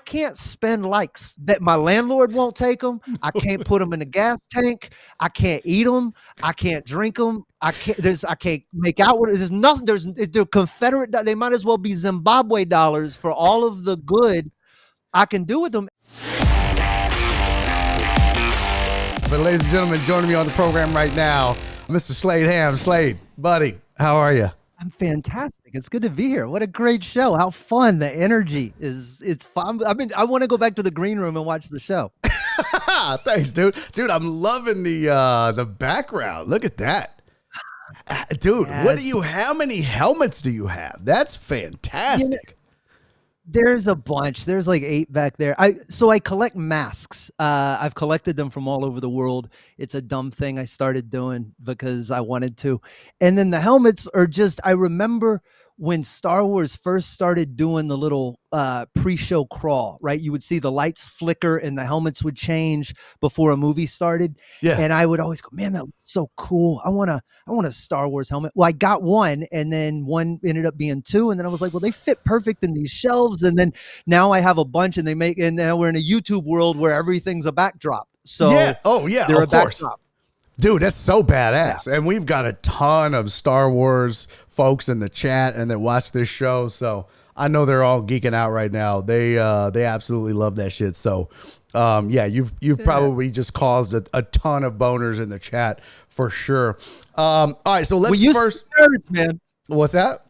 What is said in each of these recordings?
can't spend likes that my landlord won't take them. I can't put them in the gas tank. I can't eat them. I can't drink them. I can't make out with it. There's nothing. They're Confederate. They might as well be Zimbabwe dollars for all of the good I can do with them. But ladies and gentlemen, joining me on the program right now, Mr. Slade Ham. Slade, buddy, how are you? I'm fantastic. It's good to be here. What a great show. How fun. The energy it's fun. I mean, I want to go back to the green room and watch the show. Thanks, dude. Dude, I'm loving the background. Look at that. Dude, yes. What do you how many helmets do you have? That's fantastic. There's a bunch. There's like 8 back there. I collect masks. I've collected them from all over the world. It's a dumb thing I started doing because I wanted to. And then the helmets are just, I remember when Star Wars first started doing the little pre-show crawl, right? You would see the lights flicker and the helmets would change before a movie started. Yeah. And I would always go, man, that looks so cool. I want a Star Wars helmet. Well, I got one, and then one ended up being 2. And then I was like, well, they fit perfect in these shelves. And then now I have a bunch, and now we're in a YouTube world where everything's a backdrop. So yeah. Oh yeah, they're of course. Backdrop. Dude, that's so badass. Yeah. And we've got a ton of Star Wars folks in the chat and that watch this show. So I know they're all geeking out right now. They absolutely love that shit. So yeah, you've probably just caused a ton of boners in the chat for sure. All right, so let's first nerds, man. What's that?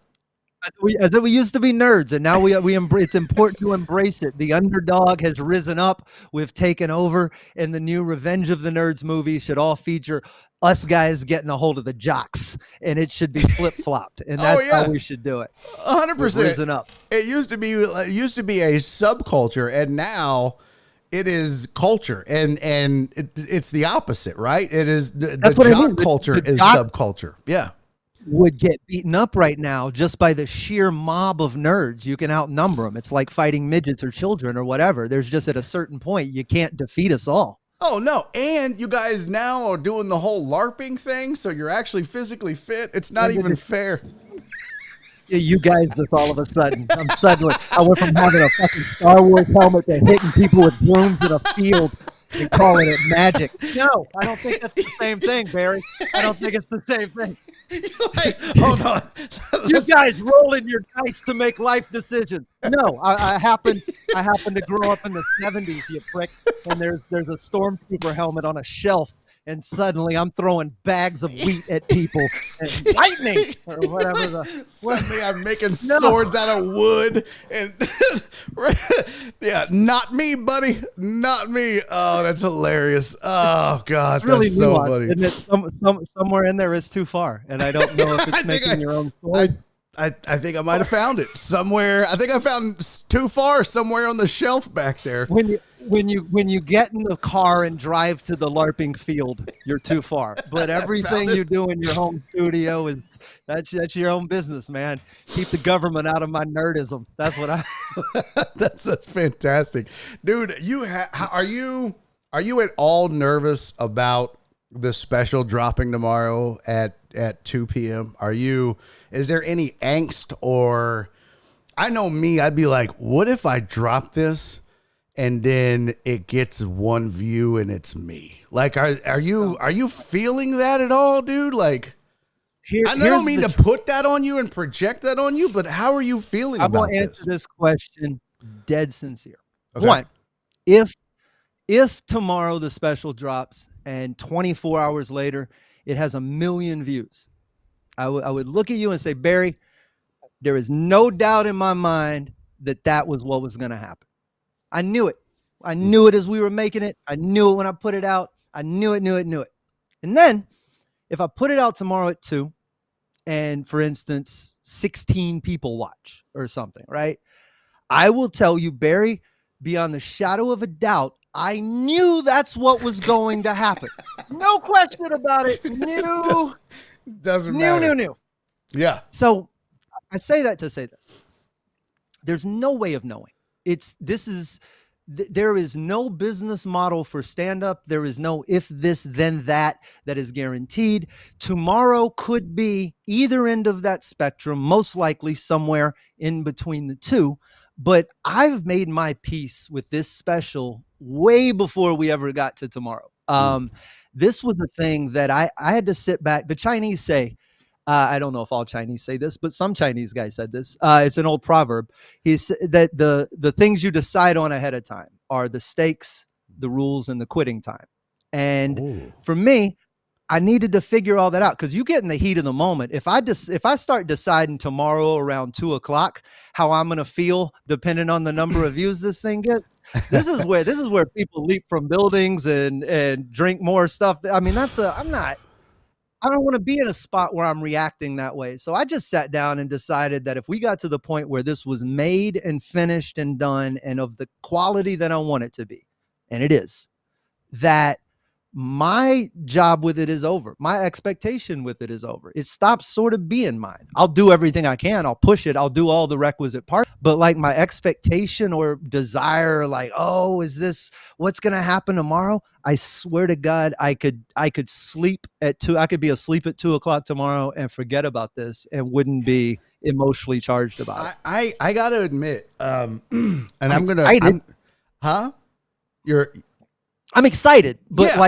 I said we used to be nerds, and now we embrace. It's important to embrace it. The underdog has risen up. We've taken over, and the new Revenge of the Nerds movie should all feature us guys getting a hold of the jocks, and it should be flip flopped, and that's how we should do it. 100%. Risen up. It used to be a subculture, and now it is culture, and it's the opposite, right? It is the jock culture is subculture. Yeah. Would get beaten up right now just by the sheer mob of nerds. You can outnumber them. It's like fighting midgets or children or whatever. There's just at a certain point, you can't defeat us all. Oh, no. And you guys now are doing the whole LARPing thing, so you're actually physically fit. It's not even fair. You guys just all of a sudden. I went from having a fucking Star Wars helmet to hitting people with brooms in a field and calling it magic. No, I don't think that's the same thing, Barry. I don't think it's the same thing. Like, hold on. You guys rolling your dice to make life decisions. No, I happen to grow up in the 70s, you prick, and there's a stormtrooper helmet on a shelf, and suddenly I'm throwing bags of wheat at people and lightning or whatever. Suddenly I'm making swords out of wood. And yeah, not me, buddy. Not me. Oh, that's hilarious. Oh, God. It's really that's so nuanced, funny. Isn't it? Somewhere in there is too far, and I don't know if it's making your own sword. I think I might have found it somewhere. I think I found too far somewhere on the shelf back there. When you get in the car and drive to the LARPing field, you're too far. But everything you do in your home studio that's your own business, man. Keep the government out of my nerdism. That's what I. That's fantastic, dude. Are you at all nervous about the special dropping tomorrow at 2 p.m.? Is there any angst? Or I know me, I'd be like, what if I drop this and then it gets 1 view and it's me? Like, are you feeling that at all, dude? Like, I don't mean to put that on you and project that on you, but how are you feeling about this? I'm going to answer this question dead sincere. Okay. One, if tomorrow the special drops and 24 hours later it has 1 million views, I would look at you and say, Barry, there is no doubt in my mind that was what was going to happen. I knew it. I knew it as we were making it. I knew it when I put it out. I knew it. And then if I put it out tomorrow at 2 and, for instance, 16 people watch or something, right? I will tell you, Barry, beyond the shadow of a doubt, I knew that's what was going to happen. No question about it. Doesn't matter. Knew. Yeah. So I say that to say this. There's no way of knowing. There is no business model for stand-up. There is no if this, then that is guaranteed. Tomorrow could be either end of that spectrum, most likely somewhere in between the two. But I've made my peace with this special way before we ever got to tomorrow. Mm. This was a thing that I had to sit back. The Chinese say, I don't know if all Chinese say this, but some Chinese guy said this. It's an old proverb. He's that the things you decide on ahead of time are the stakes, the rules, and the quitting time. And Oh. for me, I needed to figure all that out because you get in the heat of the moment. If I start deciding tomorrow around 2 o'clock how I'm gonna feel, depending on the number of views this thing gets, this is where people leap from buildings and drink more stuff. I mean, I don't want to be in a spot where I'm reacting that way. So I just sat down and decided that if we got to the point where this was made and finished and done and of the quality that I want it to be, and it is, that my job with it is over. My expectation with it is over. It stops sort of being mine. I'll do everything I can. I'll push it. I'll do all the requisite parts. But like my expectation or desire, like, oh, is this what's going to happen tomorrow? I swear to God, I could sleep at 2. I could be asleep at 2 o'clock tomorrow and forget about this and wouldn't be emotionally charged about it. I gotta admit, and I'm excited. huh? You're, I'm excited, but yeah,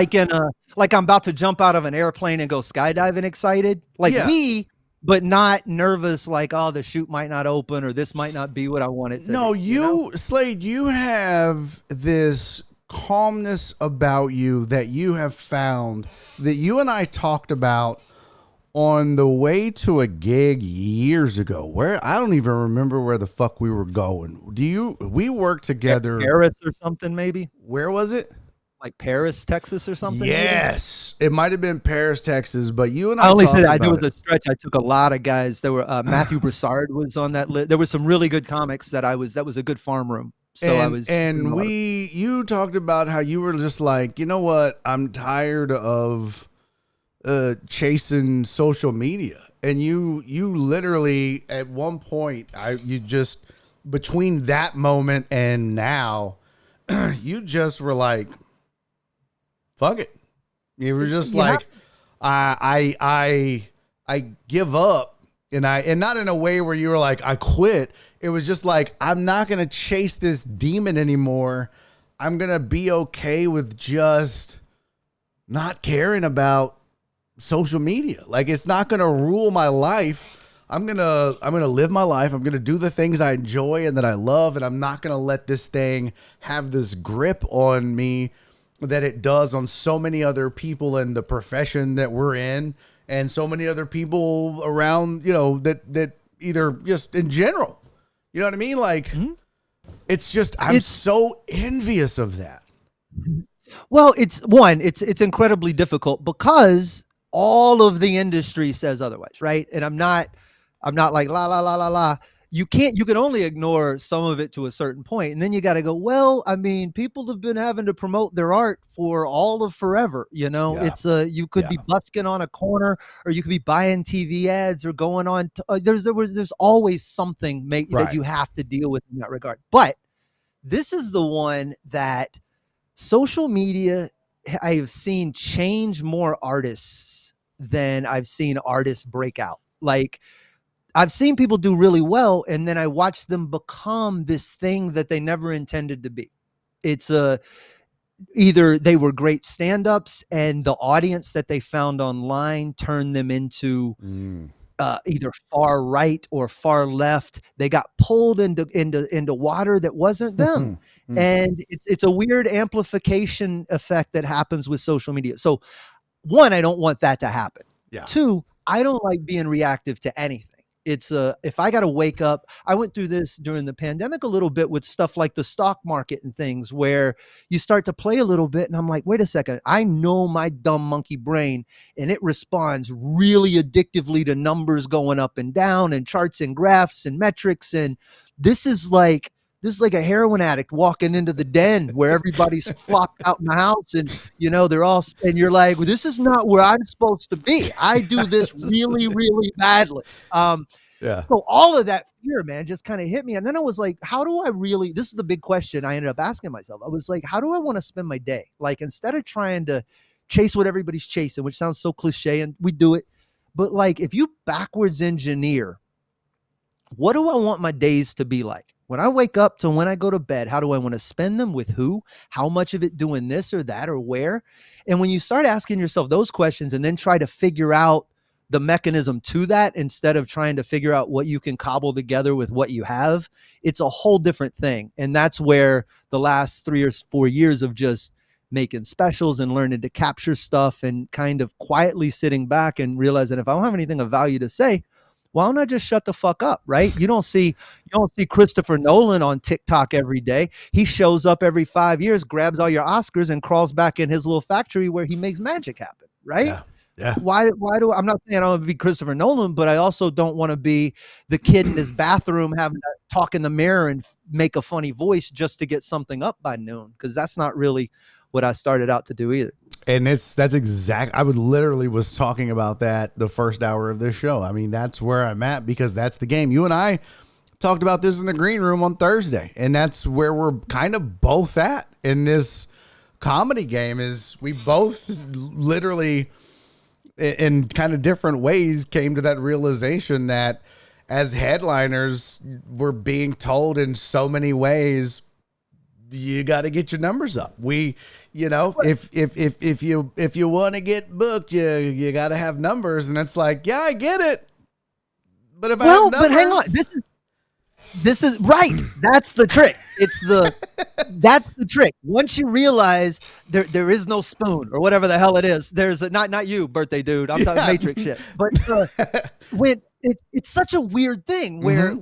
like I'm about to jump out of an airplane and go skydiving excited. Like yeah. but not nervous like, oh, the chute might not open or this might not be what I want it to No, be, you know? Slade, you have this calmness about you that you have found that you and I talked about on the way to a gig years ago where I don't even remember where the fuck we were going. We worked together. Paris or something maybe? Where was it? Like Paris, Texas or something maybe? Yes. It might have been Paris, Texas, but you and I I only say talked that I knew about it was a stretch. I took a lot of guys. There were Matthew Broussard was on that list. There was some really good comics that was a good farm room. So I was and you talked about how you were just like, you know what? I'm tired of chasing social media. And you literally at one point you just between that moment and now you just were like, fuck it. You were just yeah. like, I give up, and not in a way where you were like, I quit. It was just like, I'm not gonna chase this demon anymore. I'm gonna be okay with just not caring about social media. Like, it's not gonna rule my life. I'm gonna live my life. I'm gonna do the things I enjoy and that I love, and I'm not gonna let this thing have this grip on me that it does on so many other people in the profession that we're in, and so many other people around, that either just in general, you know what I mean? Like, it's just, I'm so envious of that. Well, it's incredibly difficult because all of the industry says otherwise, right? And I'm not like la la la la la. You can only ignore some of it to a certain point, and then you got to go, well, I mean, people have been having to promote their art for all of forever, you know. Yeah. You could be busking on a corner, or you could be buying TV ads or going on there's always something that you have to deal with in that regard. But this is the one that social media, I have seen change more artists than I've seen artists break out. Like, I've seen people do really well, and then I watch them become this thing that they never intended to be. It's either they were great stand-ups, and the audience that they found online turned them into either far right or far left. They got pulled into water that wasn't them. And it's a weird amplification effect that happens with social media. So, one, I don't want that to happen. Yeah. Two, I don't like being reactive to anything. If I got to wake up, I went through this during the pandemic a little bit with stuff like the stock market and things where you start to play a little bit and I'm like, wait a second, I know my dumb monkey brain and it responds really addictively to numbers going up and down and charts and graphs and metrics. And this is like a heroin addict walking into the den where everybody's flopped out in the house and they're all, and you're like, well, this is not where I'm supposed to be. I do this really, really badly. Yeah. So all of that fear, man, just kind of hit me. And then I was like, how do I really, this is the big question I ended up asking myself. I was like, how do I want to spend my day? Like, instead of trying to chase what everybody's chasing, which sounds so cliche and we do it, but like, if you backwards engineer, what do I want my days to be like? When I wake up to when I go to bed, how do I want to spend them, with who, how much of it doing this or that or where? And when you start asking yourself those questions and then try to figure out the mechanism to that instead of trying to figure out what you can cobble together with what you have, it's a whole different thing. And that's where the last 3 or 4 years of just making specials and learning to capture stuff and kind of quietly sitting back and realizing, if I don't have anything of value to say, why don't I just shut the fuck up, right? You don't see Christopher Nolan on TikTok every day. He shows up every 5 years, grabs all your Oscars, and crawls back in his little factory where he makes magic happen, right? Yeah. Yeah. Why do I'm not saying I don't want to be Christopher Nolan, but I also don't want to be the kid in his bathroom having to talk in the mirror and make a funny voice just to get something up by noon, because that's not really what I started out to do either. And that's exact. I would literally was talking about that the first hour of this show. I mean, that's where I'm at, because that's the game. You and I talked about this in the green room on Thursday, and that's where we're kind of both at in this comedy game. Is we both literally, in kind of different ways, came to that realization that as headliners, we're being told in so many ways, you got to get your numbers up. If you want to get booked, you got to have numbers. And it's like, yeah, I get it. But if I have numbers, but hang on, this is right. That's the trick. That's the trick. Once you realize there is no spoon or whatever the hell it is, there's not you, birthday dude. I'm talking Matrix shit. But when it's such a weird thing where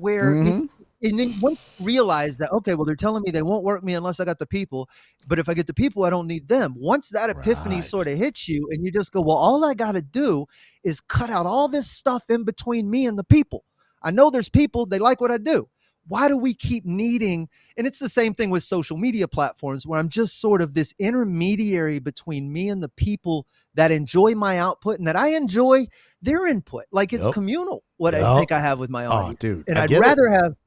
and then once you realize that, okay, well, they're telling me they won't work me unless I got the people, but if I get the people, I don't need them. Once that epiphany sort of hits you, and you just go, well, all I got to do is cut out all this stuff in between me and the people. I know there's people, they like what I do. Why do we keep needing, and it's the same thing with social media platforms, where I'm just sort of this intermediary between me and the people that enjoy my output and that I enjoy their input. Like, it's communal, what I think I have with my audience. Dude, and I'd rather have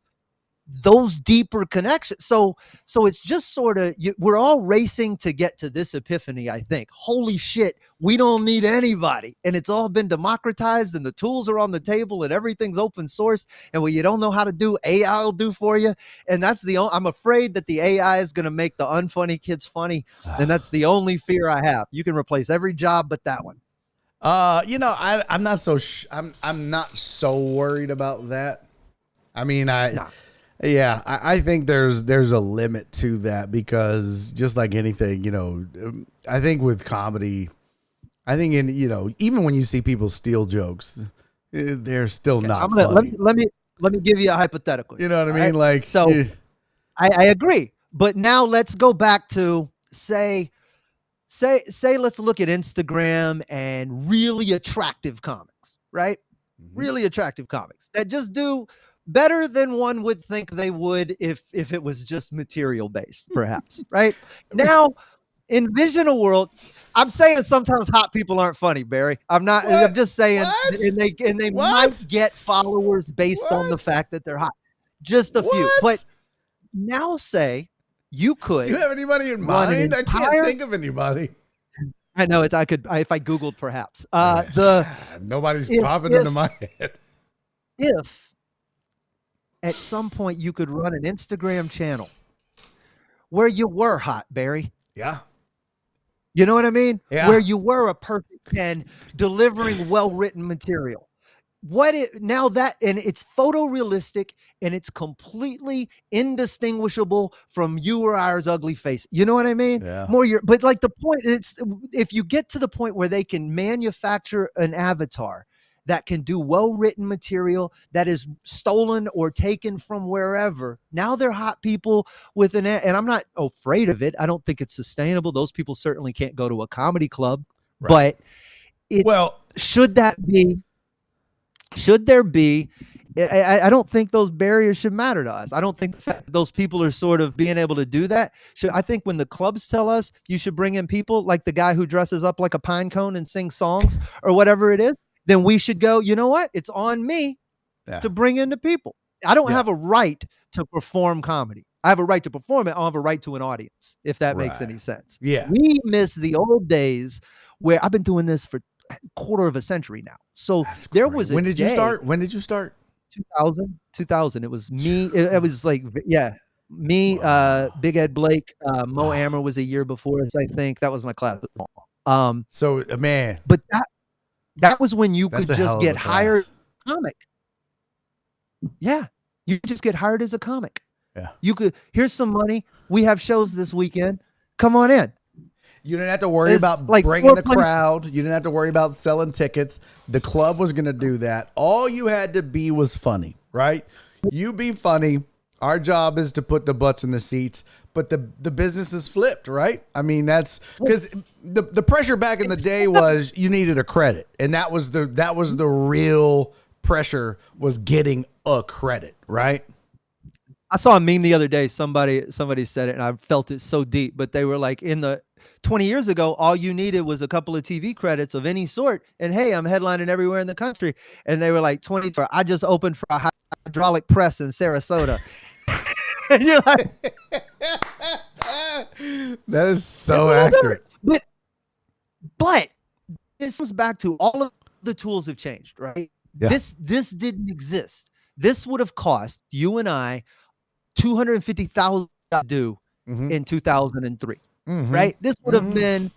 those deeper connections. So it's just sort of, we're all racing to get to this epiphany, I think. Holy shit, we don't need anybody. And it's all been democratized, and the tools are on the table, and everything's open source. And what you don't know how to do, AI will do for you. And that's I'm afraid that the AI is going to make the unfunny kids funny. And that's the only fear I have. You can replace every job but that one. I'm not so I'm not so worried about that. I mean, yeah, I think there's a limit to that, because just like anything, I think with comedy, I think even when you see people steal jokes, they're still not funny. Let me give you a hypothetical. You know what I mean? Right? Like, so I agree, but now let's go back to say let's look at Instagram and really attractive comics, right? Mm-hmm. Really attractive comics that just do better than one would think they would if it was just material based, perhaps. Right? Now, envision a world. I'm saying sometimes hot people aren't funny, Barry. I'm not. What? I'm just saying, and they might get followers based on the fact that they're hot. Just a few. But now, say you could. You have anybody in mind? I can't think of anybody. I know it. I could if I Googled, perhaps. Nobody's popping into my head. If at some point you could run an Instagram channel where you were hot, Barry. Yeah. You know what I mean? Yeah. Where you were a perfect 10 delivering well-written material. Now that, and it's photorealistic and it's completely indistinguishable from you or ours ugly face. You know what I mean? Yeah. But like the point, it's if you get to the point where they can manufacture an avatar that can do well-written material that is stolen or taken from wherever. Now they're hot people and I'm not afraid of it. I don't think it's sustainable. Those people certainly can't go to a comedy club, right. But should there be, I don't think those barriers should matter to us. I don't think the fact that those people are sort of being able to do that. I think when the clubs tell us you should bring in people like the guy who dresses up like a pine cone and sings songs or whatever it is, then we should go, you know what? It's on me to bring in the people. I don't have a right to perform comedy. I have a right to perform it. I don't have a right to an audience, if that makes any sense. Yeah. We miss the old days where I've been doing this for a quarter of a century now. So there was When did you start? 2000. It was me. It was like, yeah, me, Wow. Big Ed Blake, Mo Ammer was a year before us, I think. That was my class. So, man, But that was when you that's could a just hell of get a hired class. comic. Yeah. You could just get hired as a comic. Yeah. You could, here's some money. We have shows this weekend. Come on in. You didn't have to worry It's about like bringing four the funny. crowd. You didn't have to worry about selling tickets. The club was going to do that. All you had to be was funny, right? You be funny. Our job is to put the butts in the seats, but the business is flipped, right? I mean, that's because the pressure back in the day was you needed a credit, and that was the real pressure, was getting a credit, right? I saw a meme the other day. Somebody said it, and I felt it so deep. But they were like, in the 20 years ago, all you needed was a couple of TV credits of any sort, and hey, I'm headlining everywhere in the country. And they were like, 24. I just opened for a hydraulic press in Sarasota, and you're like, That is it's a so little different. accurate. But this comes back to all of the tools have changed, right? Yeah. This didn't exist. This would have cost you and I $250,000 to do in 2003, right? This would have been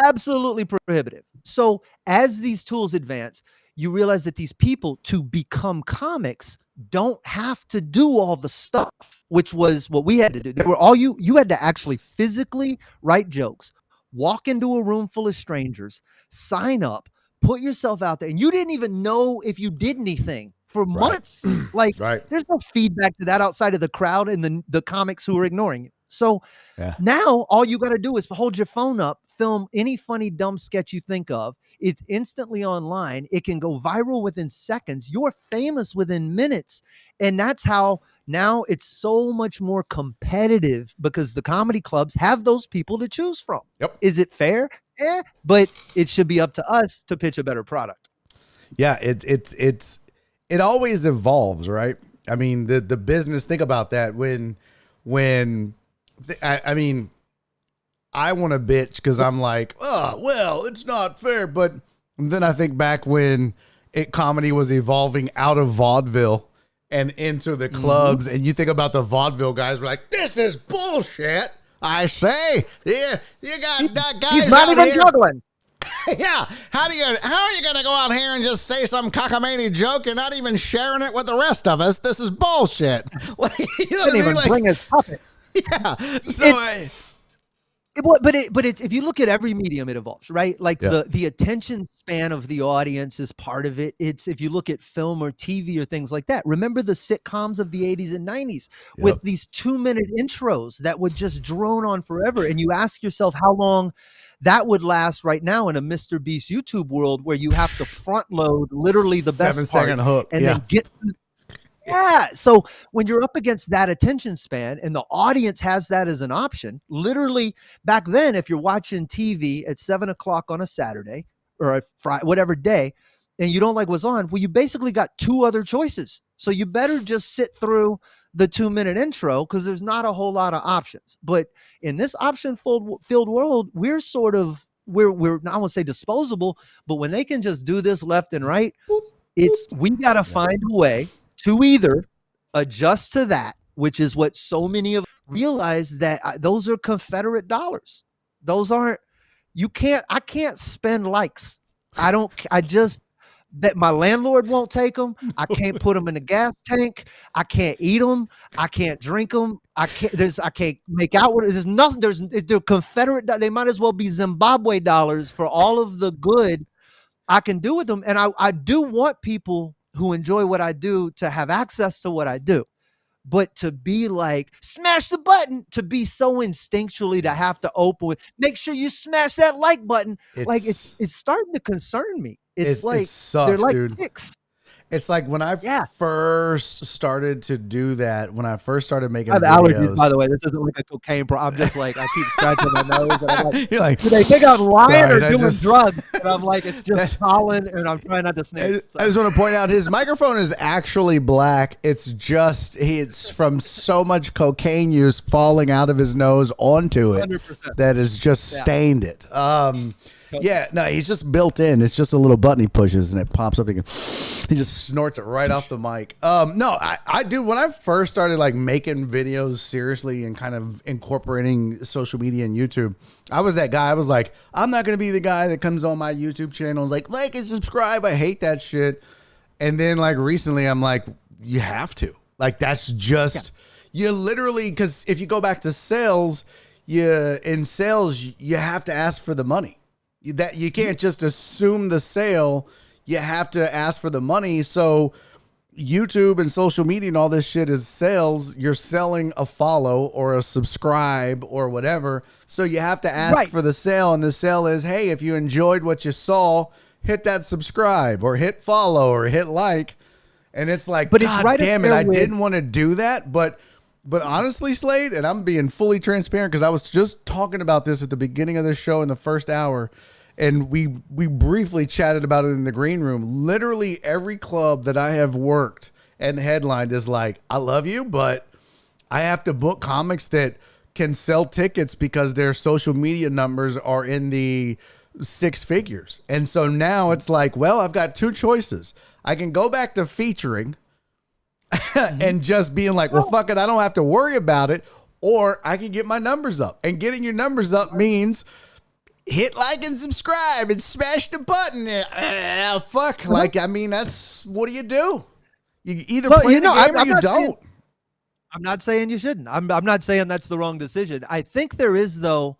absolutely prohibitive. So as these tools advance, you realize that these people, to become comics, don't have to do all the stuff, which was what we had to do. They were all you had to actually physically write jokes, walk into a room full of strangers, sign up, put yourself out there, and you didn't even know if you did anything for months. Like, Right. there's no feedback to that outside of the crowd and the comics who are ignoring you. So Yeah. now all you got to do is hold your phone up, film any funny, dumb sketch you think of. It's instantly online. It can go viral within seconds. You're famous within minutes. And that's how now it's so much more competitive, because the comedy clubs have those people to choose from. Yep. Is it fair? But it should be up to us to pitch a better product. Yeah, it always evolves, right? I mean, the business, think about that. I mean, I want to bitch because I'm like, oh, well, it's not fair. But then I think back when comedy was evolving out of vaudeville and into the clubs, and you think about the vaudeville guys were like, this is bullshit. I say, yeah, you got guys. He's not out even here. juggling. Yeah. How are you going to go out here and just say some cockamamie joke? You're not even sharing it with the rest of us. This is bullshit. Like, you know what I Didn't mean? even Like, bring his puppet. yeah. So But it's if you look at every medium, it evolves, right? Like the attention span of the audience is part of it. It's if you look at film or TV or things like that. Remember the sitcoms of the 80s and 90s with these 2-minute intros that would just drone on forever. And you ask yourself how long that would last right now in a Mr. Beast YouTube world, where you have to front load literally the best 7-second part hook. and then get so when you're up against that attention span and the audience has that as an option, literally back then, if you're watching TV at 7 o'clock on a Saturday or a Friday, whatever day, and you don't like what's on, well, you basically got two other choices. So you better just sit through the 2-minute intro, because there's not a whole lot of options. But in this option filled world, we're sort of, we're I won't say disposable, but when they can just do this left and right, we got to find a way to either adjust to that, which is what so many of us realize, that those are Confederate dollars. Those aren't, I can't spend likes. That my landlord won't take them. I can't put them in the gas tank. I can't eat them. I can't drink them. I can't make out with it. There's nothing. They're Confederate. They might as well be Zimbabwe dollars for all of the good I can do with them. And I do want people who enjoy what I do to have access to what I do. But to be like, smash the button, to be so instinctually to have to open with, make sure you smash that like button. It's starting to concern me. It's like, it sucks, they're like dude. ticks. It's like when I first started to do that, when I first started making I have videos. allergies, by the way. This isn't like a cocaine problem. I'm just like, I keep scratching my nose. And I'm like, You're like, do they think I'm lying sorry, or doing drugs? And I'm like, it's just pollen, and I'm trying not to sneeze. I just want to point out, his microphone is actually black. It's just, it's from so much cocaine use falling out of his nose onto it 100%. that has just stained it. Yeah, no, he's just built in. It's just a little button he pushes and it pops up. He just snorts it right off the mic. No, I do. When I first started like making videos seriously and kind of incorporating social media and YouTube, I was that guy. I was like, I'm not going to be the guy that comes on my YouTube channel and is like and subscribe. I hate that shit. And then like recently I'm like, you have to. Like that's just, you literally, because if you go back to sales, in sales, you have to ask for the money. That you can't just assume the sale. You have to ask for the money. So YouTube and social media and all this shit is sales. You're selling a follow or a subscribe or whatever. So you have to ask for the sale. And the sale is, hey, if you enjoyed what you saw, hit that subscribe or hit follow or hit like. And it's like, but God damn it, I didn't want to do that. But honestly, Slade, and I'm being fully transparent because I was just talking about this at the beginning of the show in the first hour, and we briefly chatted about it in the green room. Literally every club that I have worked and headlined is like, I love you, but I have to book comics that can sell tickets because their social media numbers are in the 6 figures. And so now it's like, well, I've got 2 choices. I can go back to featuring and just being like, well, fuck it, I don't have to worry about it. Or I can get my numbers up. And getting your numbers up means hit like and subscribe and smash the button. Fuck. Like, I mean, that's, what do? You either play the game or you don't. I'm not saying you shouldn't. I'm not saying that's the wrong decision. I think there is, though,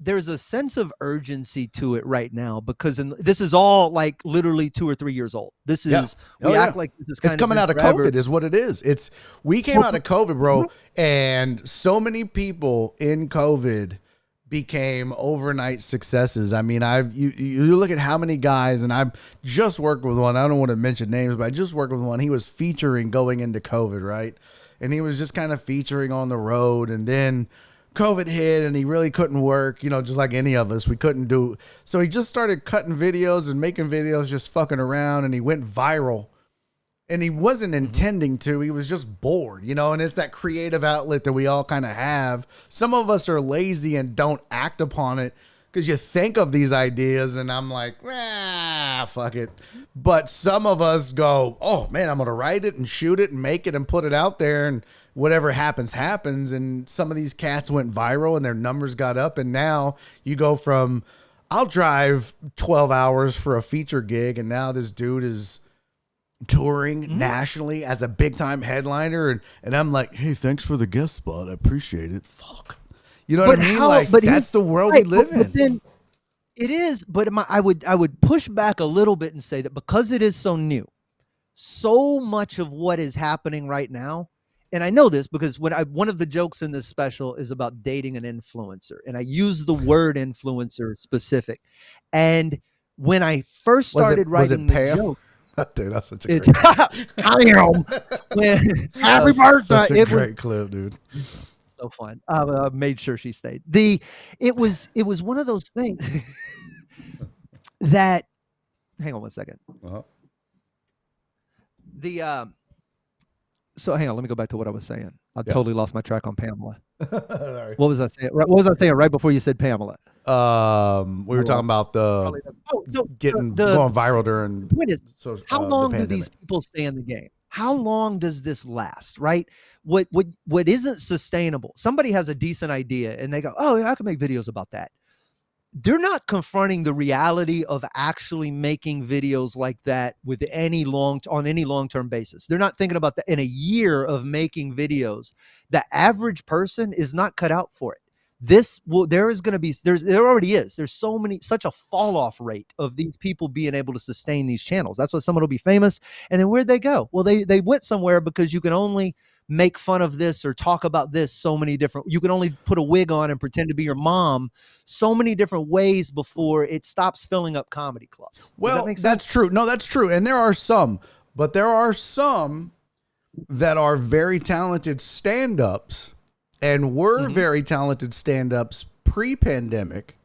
there's a sense of urgency to it right now because this is all like literally 2 or 3 years old. This is, we act like this is kind of coming out of COVID is what it is. We came out of COVID, bro. And so many people in COVID became overnight successes. I mean, you look at how many guys, and I've just worked with one. I don't want to mention names, but I just worked with one. He was featuring going into COVID, right? And he was just kind of featuring on the road, and then COVID hit and he really couldn't work, just like any of us. We couldn't do. So he just started cutting videos and making videos, just fucking around, and he went viral. And he wasn't intending to. He was just bored, and it's that creative outlet that we all kind of have. Some of us are lazy and don't act upon it because you think of these ideas and I'm like, fuck it. But some of us go, oh man, I'm going to write it and shoot it and make it and put it out there, and whatever happens, happens. And some of these cats went viral and their numbers got up. And now you go from, I'll drive 12 hours for a feature gig, and now this dude is touring nationally as a big time headliner. And I'm like, hey, thanks for the guest spot. I appreciate it. Fuck. You know what I mean? But that's the world we live in. Then it is, but I would push back a little bit and say that because it is so new, so much of what is happening right now, and I know this because one of the jokes in this special is about dating an influencer, and I use the word influencer specific. And when I first started writing the joke, dude, that's such a great happy birthday! Such a great clip, dude. So fun. Made sure she stayed. It was one of those things that. Hang on one second. So hang on, let me go back to what I was saying. I totally lost my track on Pamela. What was I saying? What was I saying right before you said Pamela? We were talking about going viral during. The point is, how long do these people stay in the game? How long does this last? Right? What isn't sustainable? Somebody has a decent idea and they go, "Oh, yeah, I can make videos about that." They're not confronting the reality of actually making videos like that with on any long-term basis. They're not thinking about that in a year of making videos. The average person is not cut out for it. There already is. There's such a fall off rate of these people being able to sustain these channels. That's why someone will be famous. And then where'd they go? Well, they went somewhere because you can only make fun of this or talk about this so many different, you can only put a wig on and pretend to be your mom so many different ways before it stops filling up comedy clubs. Well, that's true. No, that's true. And there are some that are very talented stand-ups and were very talented stand-ups pre-pandemic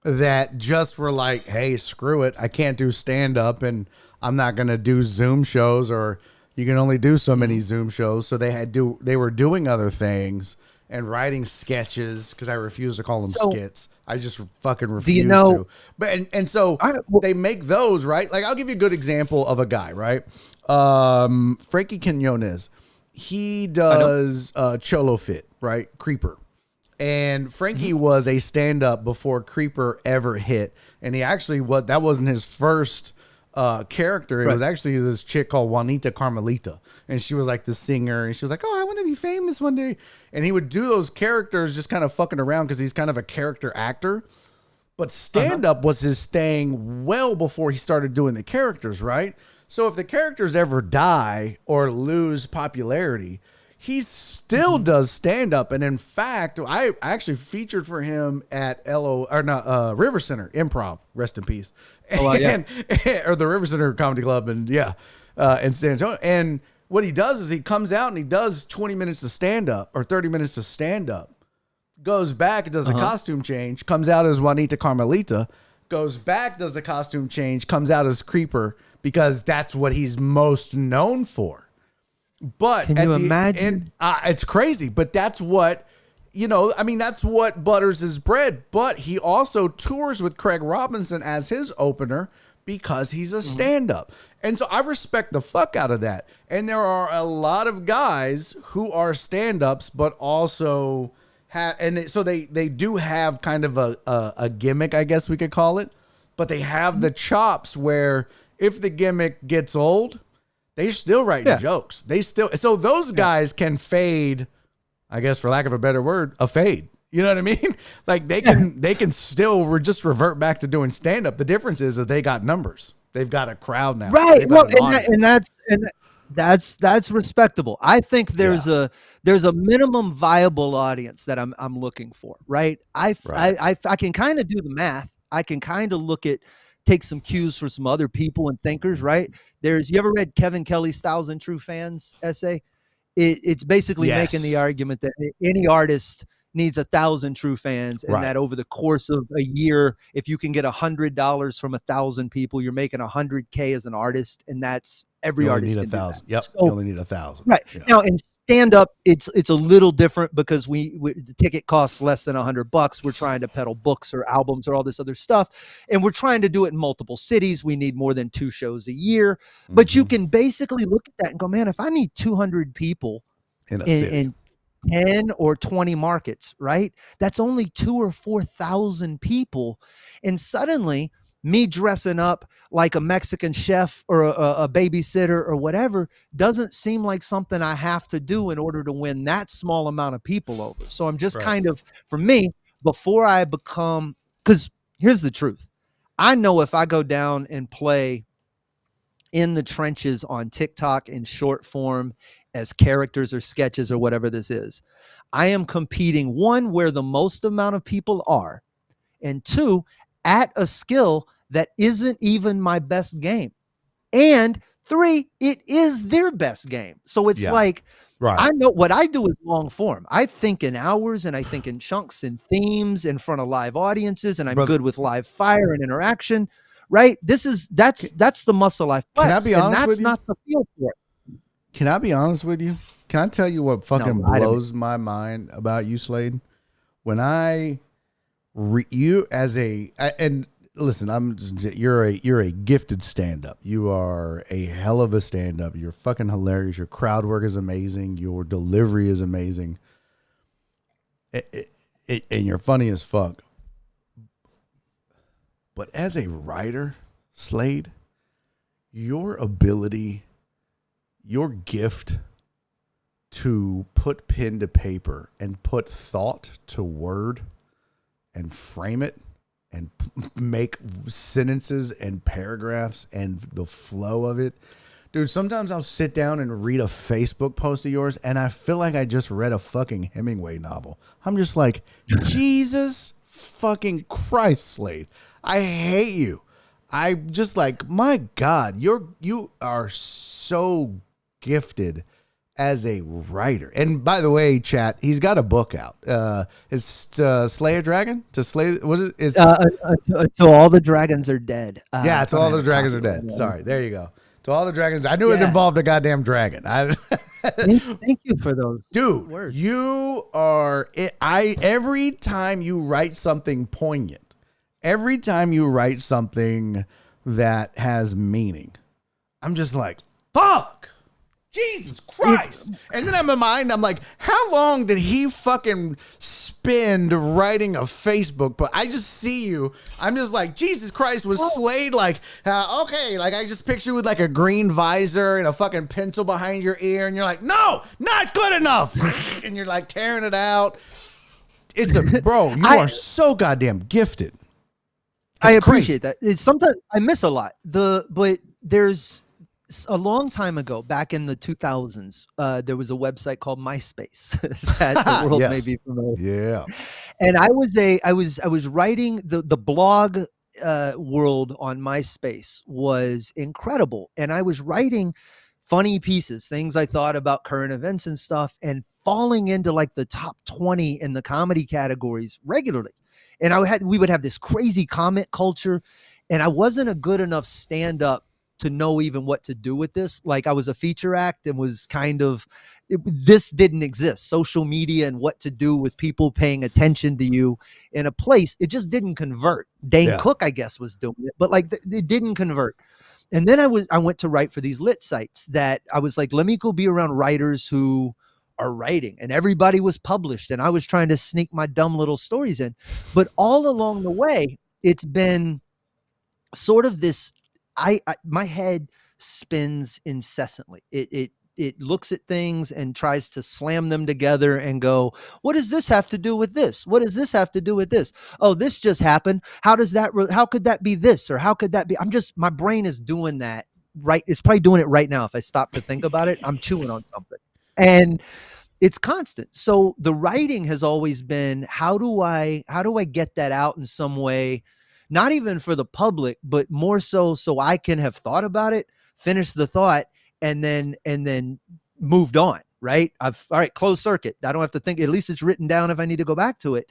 that just were like, hey, screw it. I can't do stand-up and I'm not going to do Zoom shows, or you can only do so many Zoom shows. So they were doing other things and writing sketches, because I refuse to call them So, skits. I just fucking do you refuse know? to. But so I well, they make those, right? Like, I'll give you a good example of a guy, right? Frankie Quinones. He I know. does Cholo Fit, right? Creeper. And Frankie was a stand-up before Creeper ever hit, and he actually that wasn't his first character. It Right. was actually this chick called Juanita Carmelita, and she was like the singer, and she was like, "Oh, I want to be famous one day." And he would do those characters just kind of fucking around because he's kind of a character actor. But stand-up was his thing well before he started doing the characters, right? So if the characters ever die or lose popularity, he still does stand up. And in fact, I actually featured for him at River Center Improv, rest in peace. Oh, yeah. Or the River Center Comedy Club. And in San Antonio. And what he does is he comes out and he does 20 minutes of stand up or 30 minutes of stand up, goes back and does a costume change, comes out as Juanita Carmelita, goes back, does a costume change, comes out as Creeper, because that's what he's most known for. But Can you imagine? It's crazy, but that's what, that's what butters his bread. But he also tours with Craig Robinson as his opener because he's a stand-up. And so I respect the fuck out of that. And there are a lot of guys who are stand-ups, but also so they do have kind of a gimmick, I guess we could call it. But they have the chops where if the gimmick gets old, they're still writing jokes. So those guys can fade, I guess, for lack of a better word, a fade. You know what I mean? Like they can still just revert back to doing stand up. The difference is that they got numbers. They've got a crowd now. Right. Well, that's respectable. I think there's a minimum viable audience that I'm looking for. Right. I can kind of do the math. I can kind of take some cues for some other people and thinkers, right? You ever read Kevin Kelly's 1,000 True Fans essay? It's basically making the argument that any artist needs 1,000 true fans, and that over the course of a year, if you can get $100 from 1,000 people, you're making $100K as an artist, and that's every artist can do that. Yep, so, you only need 1,000. Right. Yeah. Now in stand up, it's a little different because the ticket costs less than $100. We're trying to peddle books or albums or all this other stuff, and we're trying to do it in multiple cities. We need more than 2 shows a year, but you can basically look at that and go, man, if I need 200 people in a city. In 10 or 20 markets, right? That's only 2,000 or 4,000 people. And suddenly me dressing up like a Mexican chef or a babysitter or whatever doesn't seem like something I have to do in order to win that small amount of people over. So I'm just kind of, for me, before I become, because here's the truth. I know if I go down and play in the trenches on TikTok in short form as characters or sketches or whatever this is, I am competing, one, where the most amount of people are, and two, at a skill that isn't even my best game, and three, it is their best game. So it's I know what I do is long form. I think in hours and I think in chunks and themes in front of live audiences, and I'm good with live fire and interaction, right? That's the muscle I flex. Can I be honest with you? That's not the feel for it. Can I be honest with you? Can I tell you what fucking blows my mind about you, Slade? When and listen, you're a gifted stand-up. You are a hell of a stand-up. You're fucking hilarious. Your crowd work is amazing. Your delivery is amazing. And you're funny as fuck. But as a writer, Slade, your ability, your gift to put pen to paper and put thought to word and frame it and make sentences and paragraphs and the flow of it. Dude, sometimes I'll sit down and read a Facebook post of yours and I feel like I just read a fucking Hemingway novel. I'm just like, Jesus fucking Christ, Slade. I hate you. I just like, my God, you are so gifted as a writer. And by the way, chat, he's got a book out. It's Slay a Dragon? To slay, what is it? It's Till All the Dragons Are Dead. Till All the Dragons Are Dead. Sorry, there you go. To All the Dragons. I knew it involved a goddamn dragon. Thank you for those Dude, words. you are I every time you write something poignant, every time you write something that has meaning, I'm just like, fuck. Jesus It's Christ. And then I'm in mind, I'm like, how long did he fucking spend writing a Facebook? But I just see you. I'm just like, Jesus Christ, was well, Slade like, okay, like I just picture you with like a green visor and a fucking pencil behind your ear. And you're like, no, not good enough. And you're like tearing it out. Bro, you I are so goddamn gifted. I It's crazy. appreciate that. It's sometimes I miss a lot. But there's a long time ago, back in the 2000s, there was a website called MySpace that the world may Yes. be familiar. Yeah. And I was writing the blog world on MySpace was incredible, and I was writing funny pieces, things I thought about current events and stuff, and falling into like the top 20 in the comedy categories regularly. And we would have this crazy comment culture, and I wasn't a good enough stand up to know even what to do with this. Like I was a feature act and was kind of this didn't exist. Social media and what to do with people paying attention to you in a place, it just didn't convert. Dane Yeah. Cook, I guess, was doing it, but like it didn't convert. And then I went to write for these lit sites that I was like, let me go be around writers who are writing, and everybody was published, and I was trying to sneak my dumb little stories in. But all along the way, it's been sort of this I my head spins incessantly. It looks at things and tries to slam them together and go, what does this have to do with this? What does this have to do with this? Oh, this just happened. How could that be this? Or how could that be? My brain is doing that right. It's probably doing it right now. If I stop to think about it, I'm chewing on something. And it's constant. So the writing has always been, how do I get that out in some way, not even for the public, but more so I can have thought about it, finish the thought, and then moved on, right? All right, closed circuit. I don't have to think, at least it's written down if I need to go back to it.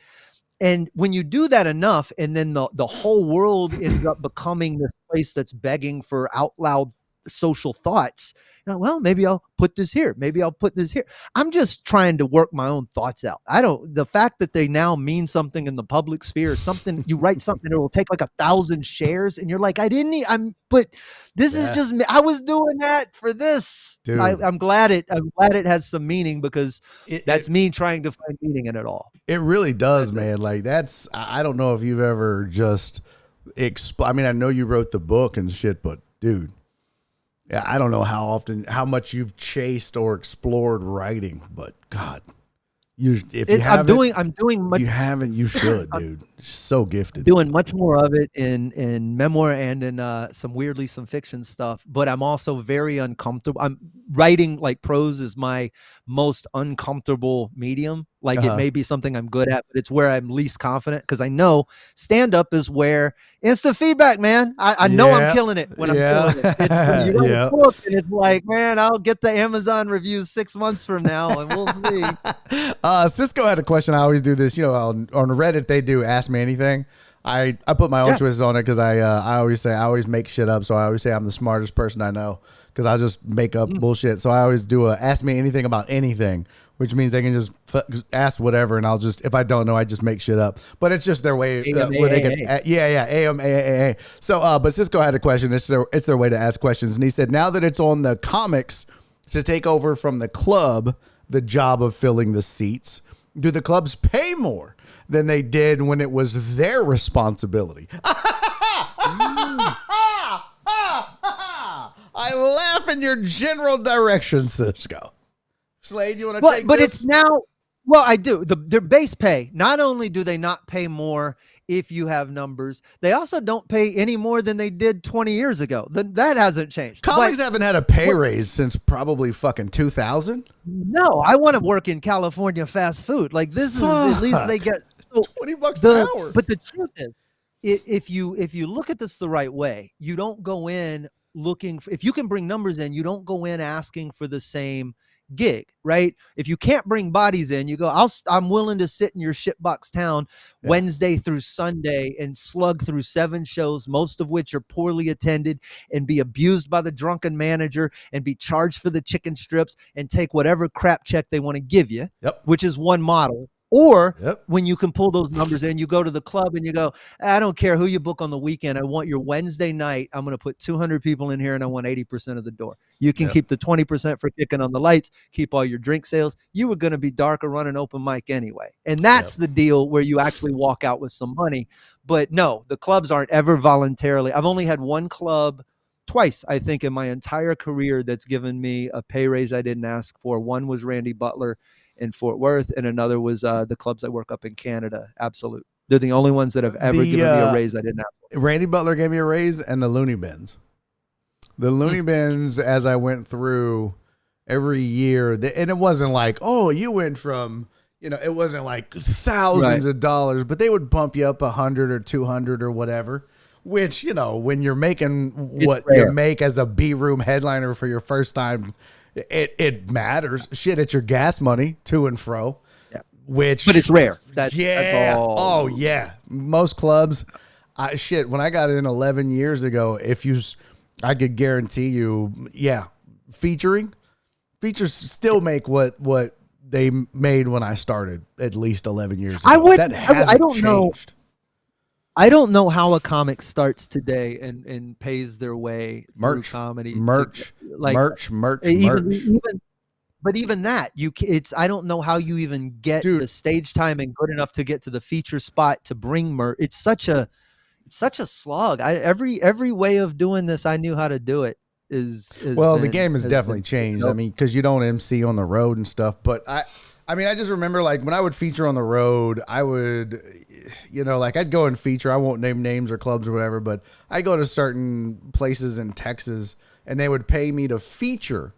And when you do that enough, and then the whole world ends up becoming this place that's begging for out loud social thoughts. Well, maybe I'll put this here. Maybe I'll put this here. I'm just trying to work my own thoughts out. The fact that they now mean something in the public sphere, something you write something, it will take like 1,000 shares, and you're like, I didn't, but this is Yeah. just me. I was doing that for this. Dude. I'm glad it has some meaning, because It, that's it, me trying to find meaning in it all. It really does, That's it. man. Like I don't know if you've ever just I mean, I know you wrote the book and shit, but dude, yeah, I don't know how much you've chased or explored writing, but God, I'm doing much. you haven't, you should, dude. So gifted. Doing much more of it in memoir and in some fiction stuff, but I'm also very uncomfortable. I'm writing like prose is my most uncomfortable medium. Like it Uh-huh. may be something I'm good at, but it's where I'm least confident, because I know stand up is where instant feedback, man. I know I'm Yeah. killing it when I'm Yeah. killing it. It's when you write a Yeah. book and it's like, man, I'll get the Amazon reviews 6 months from now and we'll see. Cisco had a question. I always do this, on Reddit. They do ask me anything. I put my own Yeah. twists on it because I always make shit up. So I always say I'm the smartest person I know because I just make up bullshit. So I always do a ask me anything about anything, which means they can just ask whatever, and I'll just, if I don't know, I just make shit up. But it's just their way where they can, AMAAA. So, but Cisco had a question. It's their way to ask questions, and he said, now that it's on the comics to take over from the club the job of filling the seats, do the clubs pay more than they did when it was their responsibility? I laugh in your general direction, Cisco. Slade, you want to take But this? it's now, well, I do. Their base pay, not only do they not pay more if you have numbers, they also don't pay any more than they did 20 years ago. That hasn't changed. Comics But haven't had a pay raise since probably fucking 2000. no, I want to work in California fast food. Like this is, at least they get so $20 an hour. But the truth is, if you look at this the right way, you don't go in looking for, if you can bring numbers in, you don't go in asking for the same gig, right? If you can't bring bodies in, you go, I'm willing to sit in your shitbox town Yeah. Wednesday through Sunday and slug through 7 shows, most of which are poorly attended, and be abused by the drunken manager and be charged for the chicken strips and take whatever crap check they want to give you, Yep. which is one model. Or Yep. when you can pull those numbers in, you go to the club and you go, I don't care who you book on the weekend. I want your Wednesday night. I'm going to put 200 people in here and I want 80% of the door. You can Yep. keep the 20% for kicking on the lights, keep all your drink sales. You were going to be dark or run an open mic anyway. And that's Yep. the deal where you actually walk out with some money. But no, the clubs aren't ever voluntarily. I've only had one club twice, I think, in my entire career that's given me a pay raise I didn't ask for. One was Randy Butler in Fort Worth, and another was the clubs I work up in Canada. Absolute. They're the only ones that have ever given me a raise I didn't ask for. Randy Butler gave me a raise, and the Looney Bins. The Looney Bins, as I went through every year, and it wasn't like, oh, you went from, it wasn't like thousands of dollars, but they would bump you up 100 or 200 or whatever. Which, when you're making what you make as a B room headliner for your first time, it matters. Shit, it's your gas money to and fro. Yeah. But it's rare. That's I don't know. I don't know how a comic starts today and pays their way through comedy. Merch. But even that, I don't know how you even get the stage time and good enough to get to the feature spot to bring merch. It's such a slog. Every way of doing this, I knew how to do it. The game has definitely changed. I mean, because you don't MC on the road and stuff. But I just remember, like, when I would feature on the road, I would, I'd go and feature. I won't name names or clubs or whatever, but I go to certain places in Texas, and they would pay me to feature.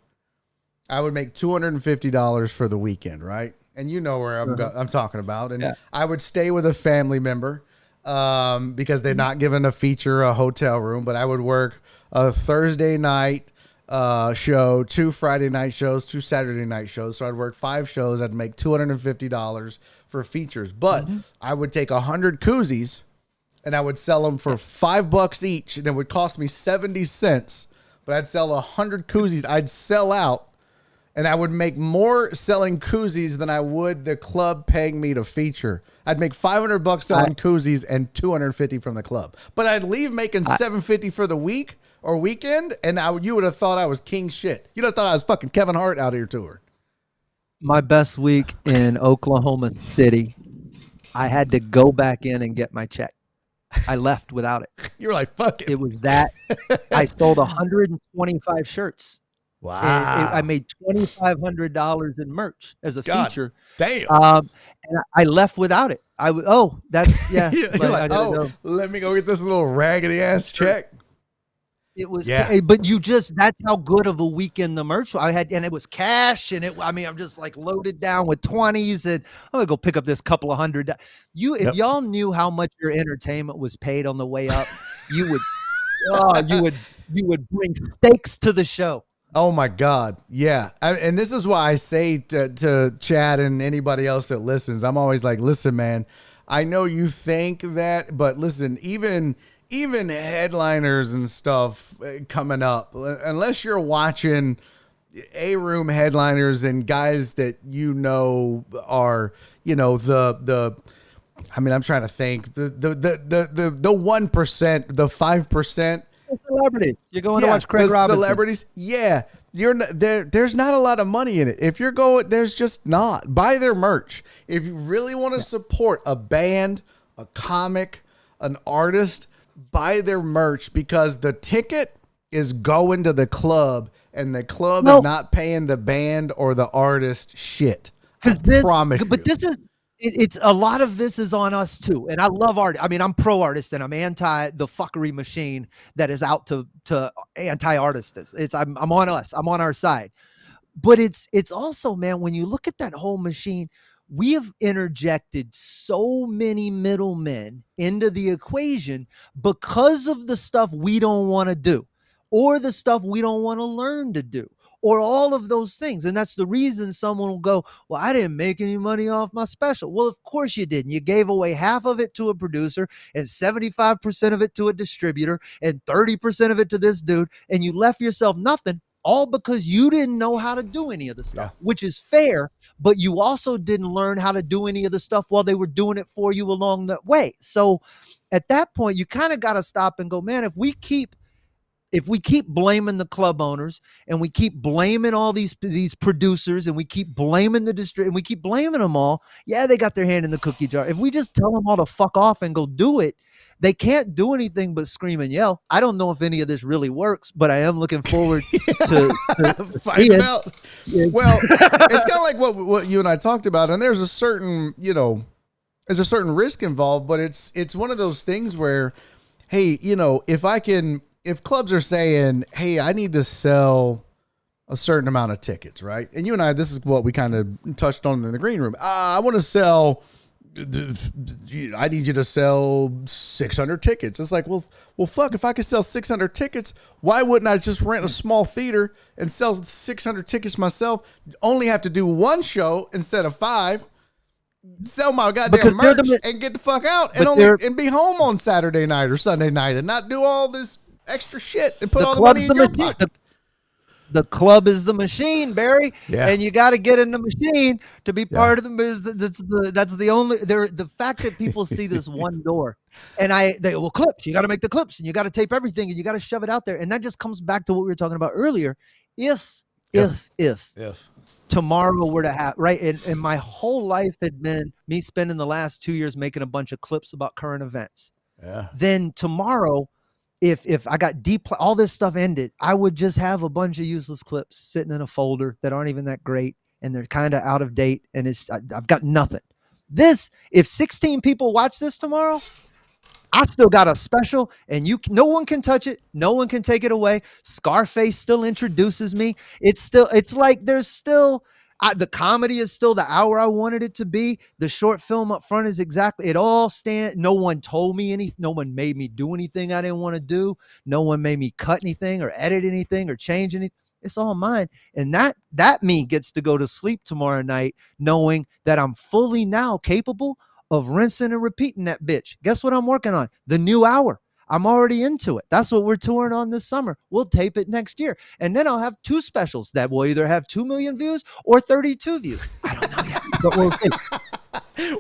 I would make $250 for the weekend, right? And you know where I'm talking about. And I would stay with a family member because they're not giving a feature a hotel room, but I would work a Thursday night show, 2 Friday night shows, 2 Saturday night shows. So I'd work 5 shows. I'd make $250 for features. But I would take 100 koozies and I would sell them for $5 each, and it would cost me 70 cents. But I'd sell 100 koozies. I'd sell out, and I would make more selling koozies than I would the club paying me to feature. I'd make $500 selling koozies and $250 from the club. But I'd leave making $750 for the week or weekend, and you would have thought I was king shit. You'd have thought I was fucking Kevin Hart out here tour. My best week in Oklahoma City, I had to go back in and get my check. I left without it. You were like, fuck it. It was that. I sold 125 shirts. Wow. I made $2,500 in merch as a feature. Damn. And I left without it. That's You're like, let me go get this little raggedy ass check. It was, but that's how good of a weekend the merch I had, and it was cash, and I'm just like loaded down with 20s, and I'm gonna go pick up this couple of $100. If y'all knew how much your entertainment was paid on the way up, you would bring steaks to the show. Oh my God. Yeah. And this is why I say to Chad and anybody else that listens, I'm always like, listen, man, I know you think that, but listen, even headliners and stuff coming up, unless you're watching A-room headliners and guys that are, I'm trying to think the 1%, the 5%. Celebrities. You're going to watch Craig Robinson. Celebrities. Yeah. There's not a lot of money in it. If you're going, there's just not. Buy their merch. If you really want to support a band, a comic, an artist, buy their merch, because the ticket is going to the club, and the club is not paying the band or the artist shit. I promise you. But this is, it's a lot of this is on us too. And I love art. I'm pro artist, and I'm anti the fuckery machine that is out to anti artists. I'm on us. I'm on our side. But it's also, man, when you look at that whole machine, we have interjected so many middlemen into the equation because of the stuff we don't want to do, or the stuff we don't want to learn to do, or all of those things. And that's the reason someone will go, well, I didn't make any money off my special. Well, of course you didn't. You gave away half of it to a producer and 75% of it to a distributor and 30% of it to this dude, and you left yourself nothing, all because you didn't know how to do any of the stuff, which is fair, but you also didn't learn how to do any of the stuff while they were doing it for you along the way. So at that point, you kind of got to stop and go, man, if we keep blaming the club owners and we keep blaming all these producers and we keep blaming the district and we keep blaming them all, yeah, they got their hand in the cookie jar. If we just tell them all to fuck off and go do it, they can't do anything but scream and yell. I don't know if any of this really works, but I am looking forward to finding out. Well, it's kind of like what you and I talked about, and there's a certain, there's a certain risk involved, but it's one of those things where, hey, if clubs are saying, hey, I need to sell a certain amount of tickets, right? And you and I, this is what we kind of touched on in the green room. I want to sell, I need you to sell 600 tickets. It's like, well, fuck, if I could sell 600 tickets, why wouldn't I just rent a small theater and sell 600 tickets myself? Only have to do one show instead of 5. Sell my goddamn merch and get the fuck out and be home on Saturday night or Sunday night and not do all this extra shit and put all the money in your pocket. The club is the machine, Barry, and you got to get in the machine to be part of the. That's the only. The fact that people see this one door, and clips. You got to make the clips, and you got to tape everything, and you got to shove it out there, and that just comes back to what we were talking about earlier. If tomorrow were to happen, right, and my whole life had been me spending the last 2 years making a bunch of clips about current events. Yeah. Then tomorrow, if I got all this stuff ended, I would just have a bunch of useless clips sitting in a folder that aren't even that great, and they're kind of out of date, and I've got nothing. If 16 people watch this tomorrow, I still got a special, and no one can touch it. No one can take it away. Scarface still introduces me. It's like there's still, the comedy is still the hour I wanted it to be. The short film up front is exactly, it all stands. No one told me anything. No one made me do anything I didn't want to do. No one made me cut anything or edit anything or change anything. It's all mine. And that me gets to go to sleep tomorrow night knowing that I'm fully now capable of rinsing and repeating that bitch. Guess what I'm working on? The new hour. I'm already into it. That's what we're touring on this summer. We'll tape it next year. And then I'll have 2 specials that will either have 2 million views or 32 views. I don't know yet, but we'll see.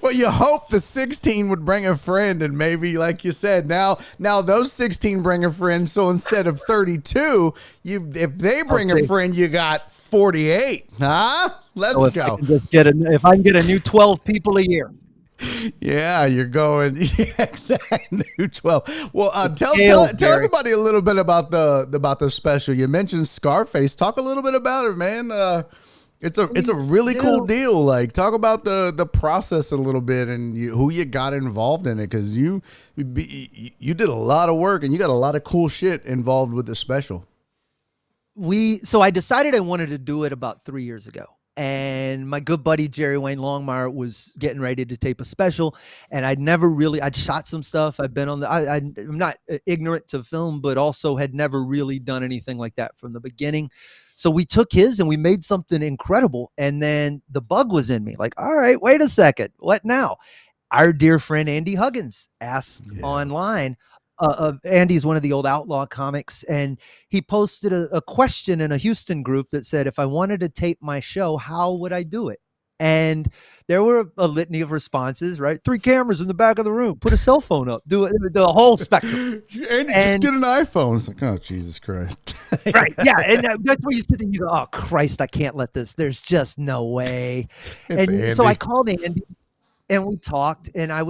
Well, you hope the 16 would bring a friend, and maybe, like you said, now those 16 bring a friend. So instead of 32, if they bring a friend, you got 48. Huh? Let's go. If I can get a new 12 people a year. Yeah, you're going. Yeah, exactly. New 12. Well, tell everybody a little bit about the special. You mentioned Scarface. Talk a little bit about it, man. It's a really cool deal. Like, talk about the process a little bit and who you got involved in it, because you did a lot of work and you got a lot of cool shit involved with the special. So I decided I wanted to do it about 3 years ago. And my good buddy Jerry Wayne Longmire was getting ready to tape a special, and I'd shot some stuff. I've been on I'm not ignorant to film, but also had never really done anything like that from the beginning. So we took his and we made something incredible. And then the bug was in me, like, all right, wait a second, what now? Our dear friend Andy Huggins asked online. Andy's one of the old Outlaw comics, and he posted a question in a Houston group that said, if I wanted to tape my show, how would I do it? And there were a litany of responses, right? 3 cameras in the back of the room, put a cell phone up, do it, the whole spectrum. Andy, just get an iPhone. It's like, oh, Jesus Christ. Right. Yeah. And that's where you sit and you go, oh, Christ, I can't let this. There's just no way. So I called Andy. And we talked, and I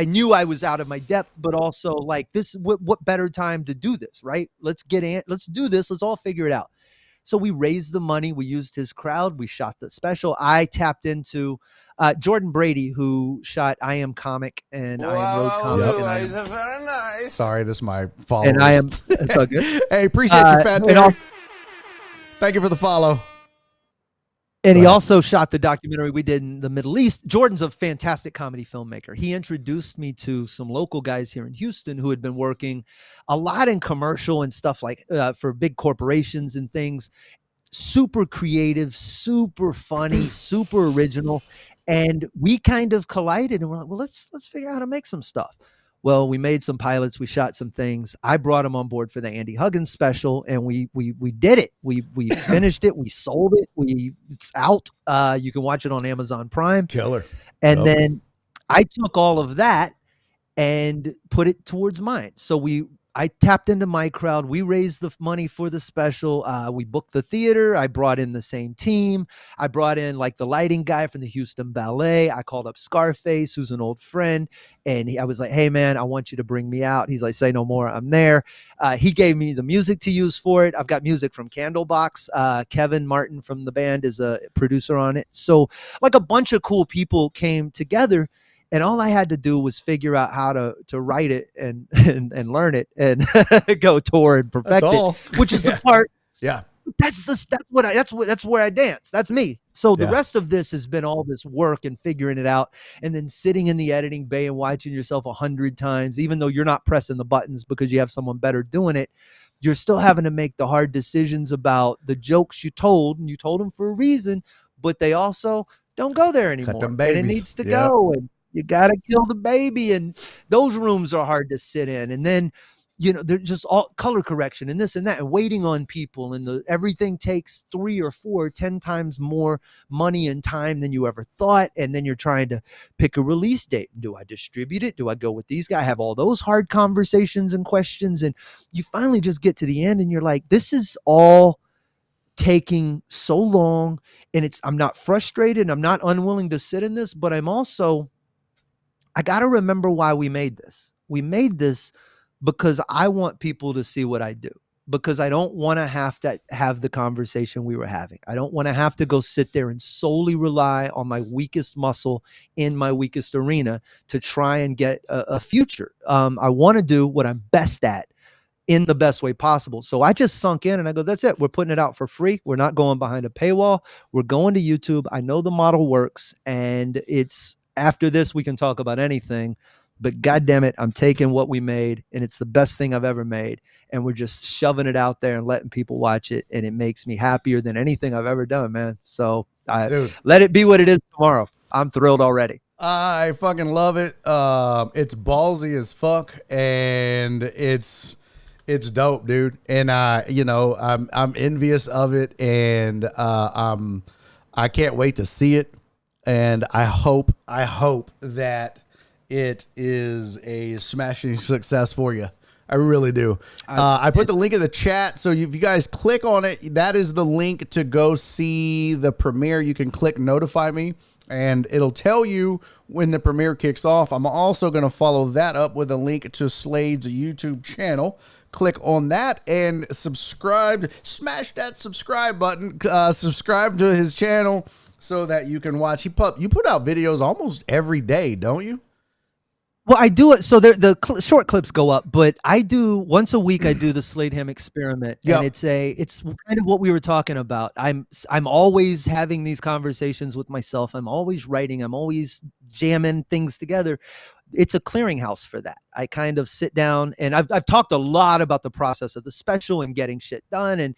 knew I was out of my depth, but also like what better time to do this, right? Let's do this. Let's all figure it out. So we raised the money. We used his crowd. We shot the special. I tapped into Jordan Brady, who shot I Am Comic and I Am Road Comic. Yep. Very nice. Sorry, this is my followers. And I am. It's all good. Hey, appreciate you, Fat Terry. Thank you for the follow. And he also shot the documentary we did in the Middle East. Jordan's a fantastic comedy filmmaker. He introduced me to some local guys here in Houston who had been working a lot in commercial and stuff like for big corporations and things, super creative, super funny, super original. And we kind of collided and we're like, well, let's figure out how to make some stuff. Well, we made some pilots, we shot some things. I brought him on board for the Andy Huggins special, and we did it. We finished it, we sold it, it's out. You can watch it on Amazon Prime. Killer. And Yep. then I took all of that and put it towards mine. So I tapped into my crowd. We raised the money for the special. We booked the theater. I brought in the same team. I brought in like the lighting guy from the Houston Ballet. I called up Scarface, who's an old friend, and I was like, "Hey man, I want you to bring me out." He's like, "Say no more. I'm there." He gave me the music to use for it. I've got music from Candlebox. Kevin Martin from the band is a producer on it. So like a bunch of cool people came together, and all I had to do was figure out how to write it and learn it and go tour and That's perfect all. it, which is the part. Yeah. That's where I dance. That's me. So the Yeah. rest of this has been all this work and figuring it out, and then sitting in the editing bay and watching yourself 100 times, even though you're not pressing the buttons because you have someone better doing it. You're still having to make the hard decisions about the jokes you told, and you told them for a reason, but they also don't go there Cut anymore, them and it babies. needs to Yep. go, and you got to kill the baby, and those rooms are hard to sit in. And then, they're just all color correction and this and that and waiting on people, and everything takes 3 or 4, 10 times more money and time than you ever thought. And then you're trying to pick a release date. Do I distribute it? Do I go with these guys? I have all those hard conversations and questions, and you finally just get to the end and you're like, this is all taking so long. And I'm not frustrated, I'm not unwilling to sit in this, but I got to remember why we made this. We made this because I want people to see what I do, because I don't want to have the conversation we were having. I don't want to have to go sit there and solely rely on my weakest muscle in my weakest arena to try and get a future. I want to do what I'm best at in the best way possible. So I just sunk in and I go, that's it. We're putting it out for free. We're not going behind a paywall. We're going to YouTube. I know the model works, and it's after this, we can talk about anything, but God damn it, I'm taking what we made, and it's the best thing I've ever made. And we're just shoving it out there and letting people watch it. And it makes me happier than anything I've ever done, man. So Dude, let it be what it is tomorrow. I'm thrilled already. I fucking love it. It's ballsy as fuck, and it's dope, dude. And I'm envious of it, and I can't wait to see it. And I hope that it is a smashing success for you. I really do. I put the link in the chat, so if you guys click on it, that is the link to go see the premiere. You can click notify me, and it'll tell you when the premiere kicks off. I'm also going to follow that up with a link to Slade's YouTube channel. Click on that and subscribe. Smash that subscribe button. Subscribe to his channel so that you can watch. You put out videos almost every day, don't you? Well, I do it. So short clips go up, but I do once a week. I do the Slade Ham experiment, Yep. and it's kind of what we were talking about. I'm always having these conversations with myself. I'm always writing. I'm always jamming things together. It's a clearinghouse for that. I kind of sit down, and I've talked a lot about the process of the special and getting shit done and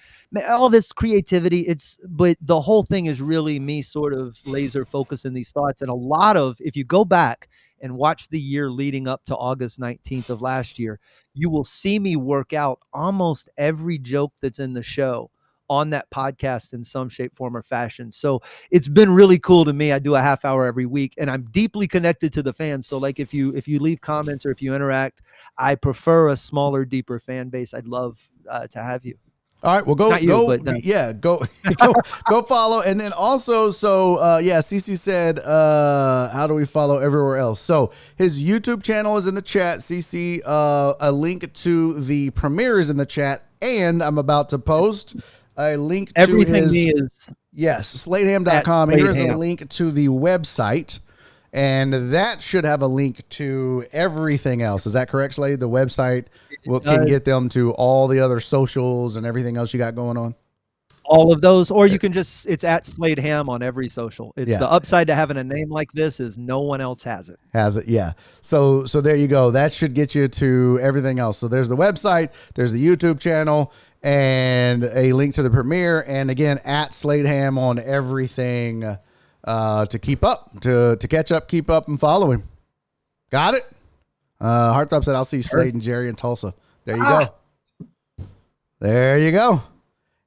all this creativity. But the whole thing is really me sort of laser focusing these thoughts. And a lot of, if you go back and watch the year leading up to August 19th of last year, you will see me work out almost every joke that's in the show on that podcast in some shape, form, or fashion. So it's been really cool to me. I do a half hour every week, and I'm deeply connected to the fans. So like if you leave comments or if you interact, I prefer a smaller, deeper fan base. I'd love to have you. All right, well, go follow. And then also, CC said, how do we follow everywhere else? So his YouTube channel is in the chat. CC, a link to the premiere is in the chat, and I'm about to post a link Everything to his, me is sladeham.com. Here is a link to the website, and that should have a link to everything else. Is that correct, Slade? The website can get them to all the other socials and everything else you got going on. all of those, or you can just, it's at Slade Ham on every social. It's Yeah. the upside to having a name like this is no one else has it. Has it? Yeah. So there you go. That should get you to everything else. So there's the website, there's the YouTube channel, and a link to the premiere. And again, at Slade Ham on everything to keep up, to catch up, keep up, and follow him. Got it? Heartthrob said, I'll see Slade and Jerry in Tulsa. There you go. There you go.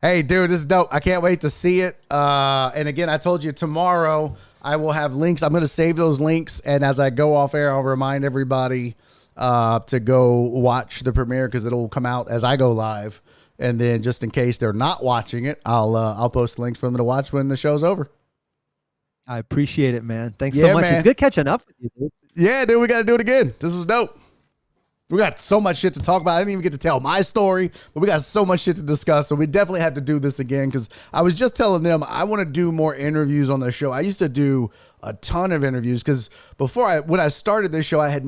Hey, dude, this is dope. I can't wait to see it. And again, I told you tomorrow I will have links. I'm going to save those links. And as I go off air, I'll remind everybody to go watch the premiere because it'll come out as I go live. And then just in case they're not watching it, I'll post links for them to watch when the show's over. I appreciate it, man. Thanks so much. Man. It's good catching up with you, dude. Yeah, dude, we got to do it again. This was dope. We got so much shit to talk about. I didn't even get to tell my story, but we got so much shit to discuss. So we definitely have to do this again because I was just telling them I want to do more interviews on the show. I used to do a ton of interviews because when I started this show, I had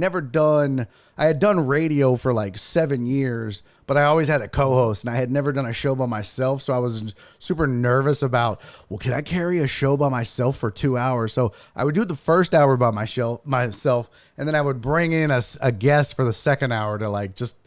done radio for like 7 years, but I always had a co-host and I had never done a show by myself. So I was super nervous about, well, can I carry a show by myself for 2 hours? So I would do the first hour by myself. And then I would bring in a guest for the second hour to like, just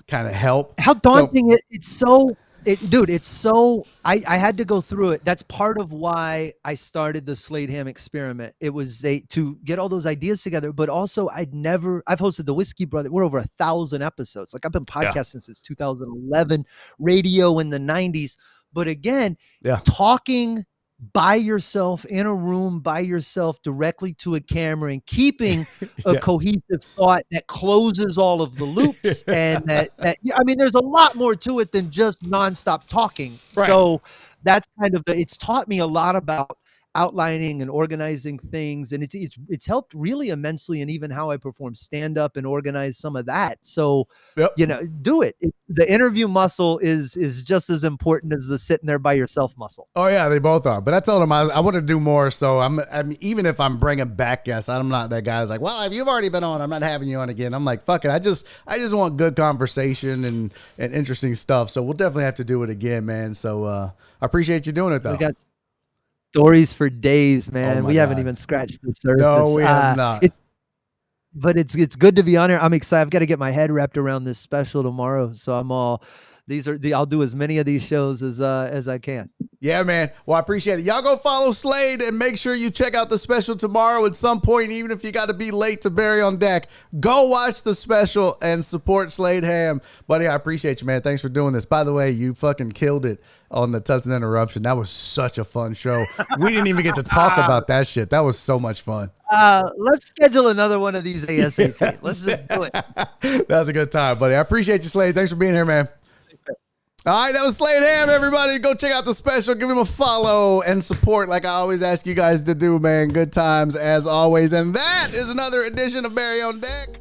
kind of help. How daunting it's so, dude, it's so, I had to go through it. That's part of why I started the Slade Ham experiment. It was to get all those ideas together, but also I've hosted the Whiskey Brother. We're over 1,000 episodes. Like I've been podcasting since 2011, radio in the 90s. But again, talking by yourself in a room by yourself directly to a camera and keeping a cohesive thought that closes all of the loops and that I mean there's a lot more to it than just nonstop talking. Right. So that's kind of it's taught me a lot about outlining and organizing things, and it's helped really immensely in even how I perform stand-up and organize some of that. So you know, do it. The interview muscle is just as important as the sitting there by yourself muscle. Oh yeah, they both are. But I told them I want to do more. So I'm even if I'm bringing back guests, I'm not that guy who's like, well, if you've already been on, I'm not having you on again. I'm like, fuck it. I just want good conversation and interesting stuff. So we'll definitely have to do it again, man. So I appreciate you doing it though. We got stories for days, man. We haven't even scratched the surface. No, we have not. But it's good to be on here. I'm excited. I've got to get my head wrapped around this special tomorrow. So I'll do as many of these shows as I can. Yeah, man. Well, I appreciate it. Y'all go follow Slade and make sure you check out the special tomorrow at some point, even if you got to be late to Barry on Deck. Go watch the special and support Slade Ham. Buddy, I appreciate you, man. Thanks for doing this. By the way, you fucking killed it on the Tuts and Interruption. That was such a fun show. We didn't even get to talk about that shit. That was so much fun. Let's schedule another one of these ASAP. Yes. Let's just do it. That was a good time, buddy. I appreciate you, Slade. Thanks for being here, man. All right, that was Slade Ham, everybody. Go check out the special. Give him a follow and support like I always ask you guys to do, man. Good times as always. And that is another edition of Barry on Deck.